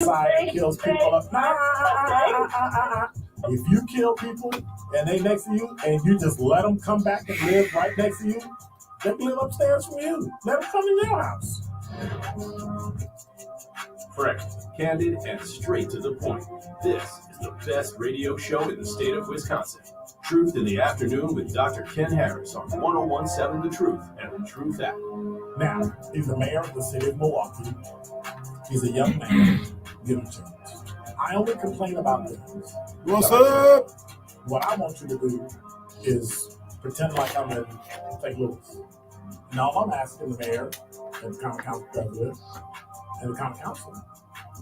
kills people up. If you kill people and they next to you and you just let them come back and live right next to you, they can live upstairs from you. Let them come in your house. Frank, candid, and straight to the point. This is the best radio show in the state of Wisconsin. Truth in the Afternoon with Dr. Ken Harris on 1017 The Truth and The Truth app. Now, he's the mayor of the city of Milwaukee. He's a young man. Give him a chance. I only complain about things. What's up? What I want you to do is pretend like I'm in St. Louis. Now I'm asking the mayor and the county council president and the county council.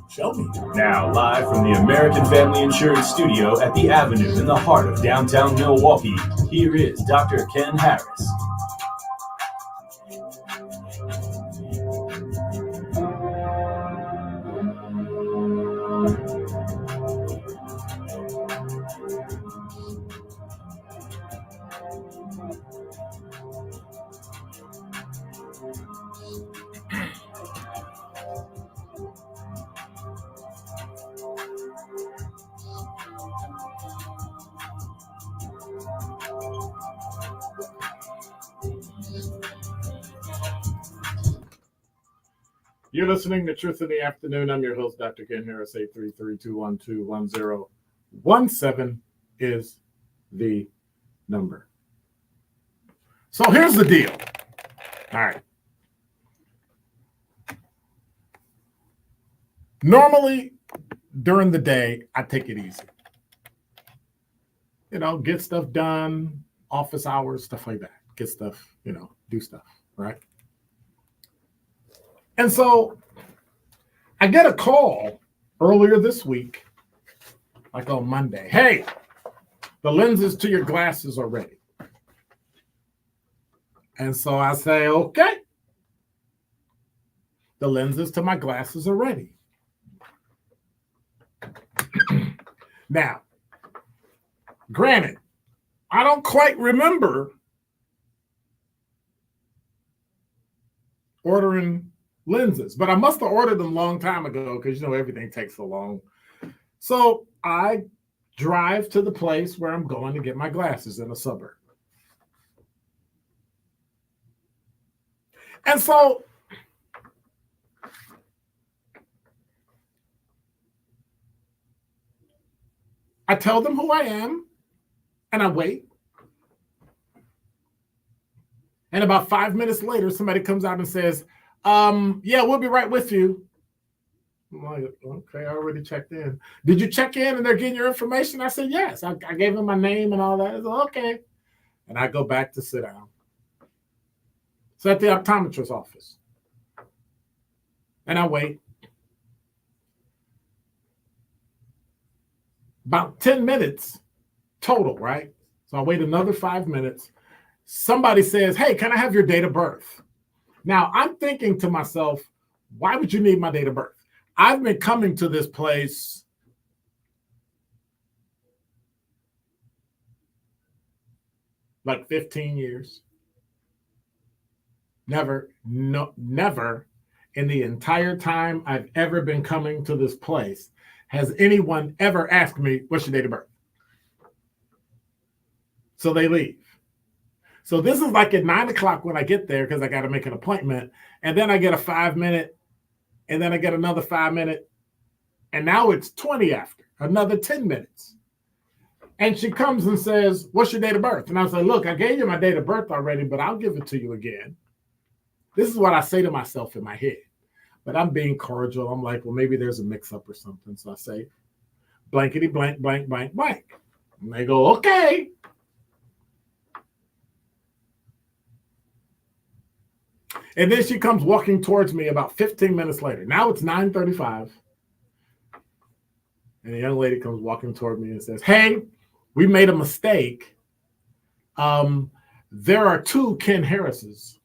Show me. Now, live from the American Family Insurance Studio at the Avenue in the heart of downtown Milwaukee, here is Dr. Ken Harris. You're listening to Truth in the Afternoon. I'm your host, Dr. Ken Harris. 833-212-1017 is the number. So here's the deal. All right. Normally, during the day, I take it easy. You know, get stuff done, office hours, stuff like that. Get stuff, do stuff, right? And so I get a call earlier this week, like on Monday. Hey, the lenses to your glasses are ready. And so I say, okay, the lenses to my glasses are ready. Now, granted, I don't quite remember ordering lenses, but I must have ordered them a long time ago because everything takes so long. So I drive to the place where I'm going to get my glasses in a suburb. And so I tell them who I am and I wait. And about 5 minutes later, somebody comes out and says, yeah, we'll be right with you. I'm like, okay, I already checked in. Did you check in and they're getting your information? I said, yes. I gave them my name and all that. I said, okay. And I go back to sit down. So at the optometrist's office. And I wait. About 10 minutes total, right? So I wait another 5 minutes. Somebody says, hey, can I have your date of birth? Now, I'm thinking to myself, why would you need my date of birth? I've been coming to this place like 15 years. Never in the entire time I've ever been coming to this place has anyone ever asked me, what's your date of birth? So they leave. So this is like at 9 o'clock when I get there because I got to make an appointment. And then I get a 5 minute and then I get another 5 minute. And now it's 20 after, another 10 minutes. And she comes and says, what's your date of birth? And I say, look, I gave you my date of birth already, but I'll give it to you again. This is what I say to myself in my head. But I'm being cordial. I'm like, well, maybe there's a mix up or something. So I say, blankety blank, blank, blank, blank. And they go, okay. And then she comes walking towards me about 15 minutes later. Now it's 9:35. And the young lady comes walking toward me and says, hey, we made a mistake. There are two Ken Harrises.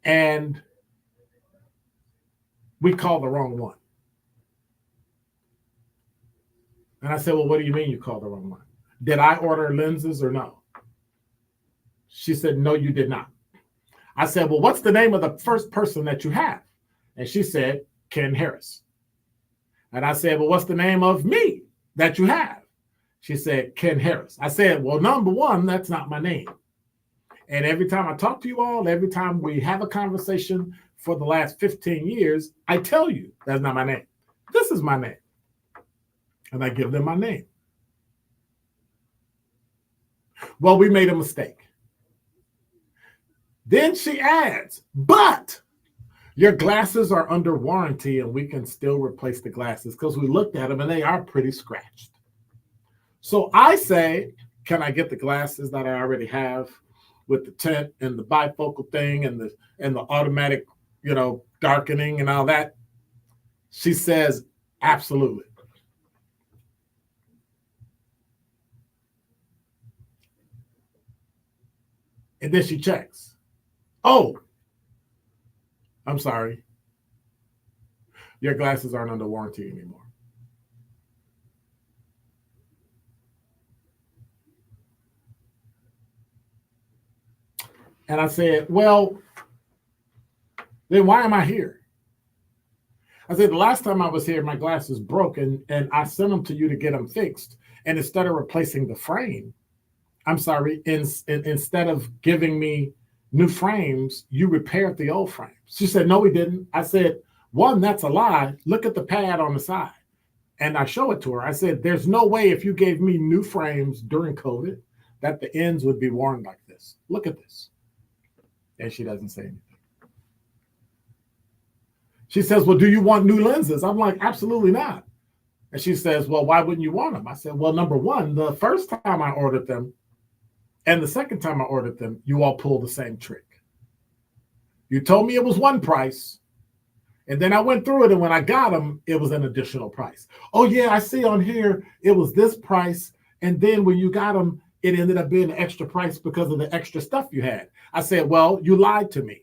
And we called the wrong one. And I said, well, what do you mean you called the wrong one? Did I order lenses or no? She said, no, you did not. I said, well, what's the name of the first person that you have? And she said, Ken Harris. And I said, well, what's the name of me that you have? She said, Ken Harris. I said, well, number one, that's not my name. And every time I talk to you all, every time we have a conversation for the last 15 years, I tell you that's not my name. This is my name. And I give them my name. Well, we made a mistake. Then she adds, but your glasses are under warranty and we can still replace the glasses because we looked at them and they are pretty scratched. So I say, can I get the glasses that I already have with the tint and the bifocal thing and the automatic, darkening and all that? She says, absolutely. And then she checks. Oh, I'm sorry. Your glasses aren't under warranty anymore. And I said, well, then why am I here? I said, the last time I was here, my glasses broke and I sent them to you to get them fixed. And instead of replacing the frame, instead of giving me new frames, you repaired the old frames. She said, no, we didn't. I said, one, that's a lie. Look at the pad on the side. And I show it to her. I said, there's no way if you gave me new frames during COVID that the ends would be worn like this. Look at this. And she doesn't say anything. She says, well, do you want new lenses? I'm like, absolutely not. And she says, well, why wouldn't you want them? I said, well, number one, the first time I ordered them and the second time I ordered them, you all pulled the same trick. You told me it was one price, and then I went through it, and when I got them, it was an additional price. Oh, yeah, I see on here it was this price, and then when you got them, it ended up being an extra price because of the extra stuff you had. I said, well, you lied to me.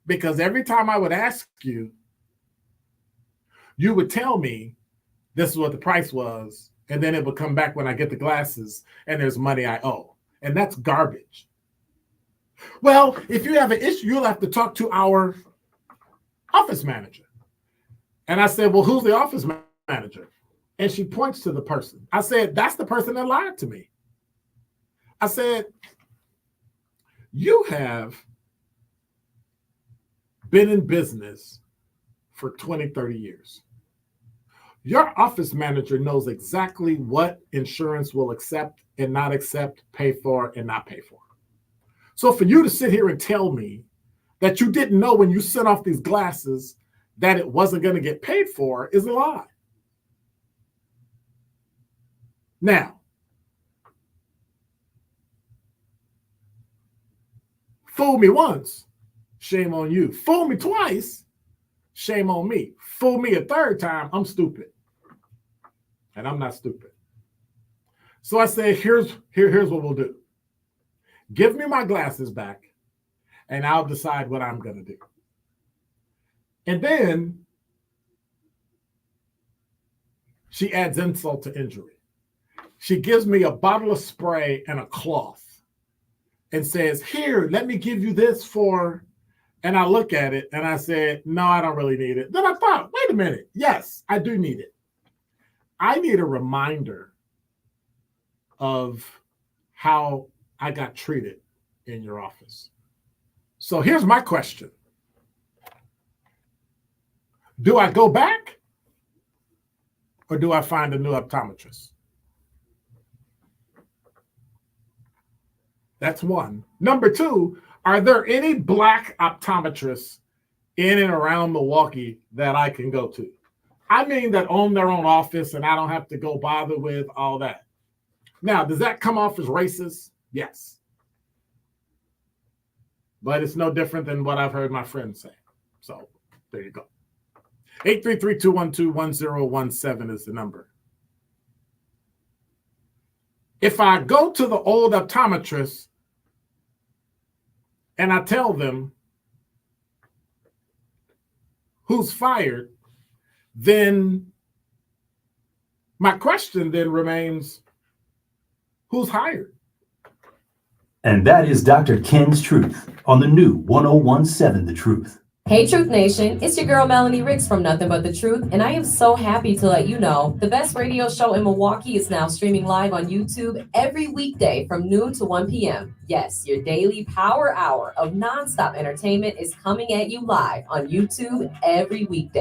Because every time I would ask you, you would tell me this is what the price was, and then it would come back when I get the glasses and there's money I owe. And that's garbage. Well, if you have an issue, you'll have to talk to our office manager. And I said, well, who's the office manager? And she points to the person. I said, that's the person that lied to me. I said, you have been in business for 20, 30 years. Your office manager knows exactly what insurance will accept and not accept, pay for and not pay for. So for you to sit here and tell me that you didn't know when you sent off these glasses that it wasn't going to get paid for is a lie. Now, fool me once, shame on you. Fool me twice, shame on me. Fool me a third time, I'm stupid. And I'm not stupid. So I say, here's what we'll do. Give me my glasses back, and I'll decide what I'm going to do. And then she adds insult to injury. She gives me a bottle of spray and a cloth and says, here, let me give you this for, and I look at it and I said, no, I don't really need it. Then I thought, wait a minute. Yes, I do need it. I need a reminder of how I got treated in your office. So here's my question. Do I go back or do I find a new optometrist? That's one. Number two, are there any Black optometrists in and around Milwaukee that I can go to? I mean that own their own office and I don't have to go bother with all that. Now, does that come off as racist? Yes. But it's no different than what I've heard my friends say. So there you go. 833-212-1017 is the number. If I go to the old optometrist and I tell them who's fired, then my question then remains, who's hired? And that is Dr. Ken's Truth on the new 1017 The Truth. Hey Truth Nation, it's your girl Melanie Ricks from Nothing But the Truth, and I am so happy to let you know the best radio show in Milwaukee is now streaming live on YouTube every weekday from noon to 1 p.m. Yes, your daily power hour of nonstop entertainment is coming at you live on YouTube every weekday.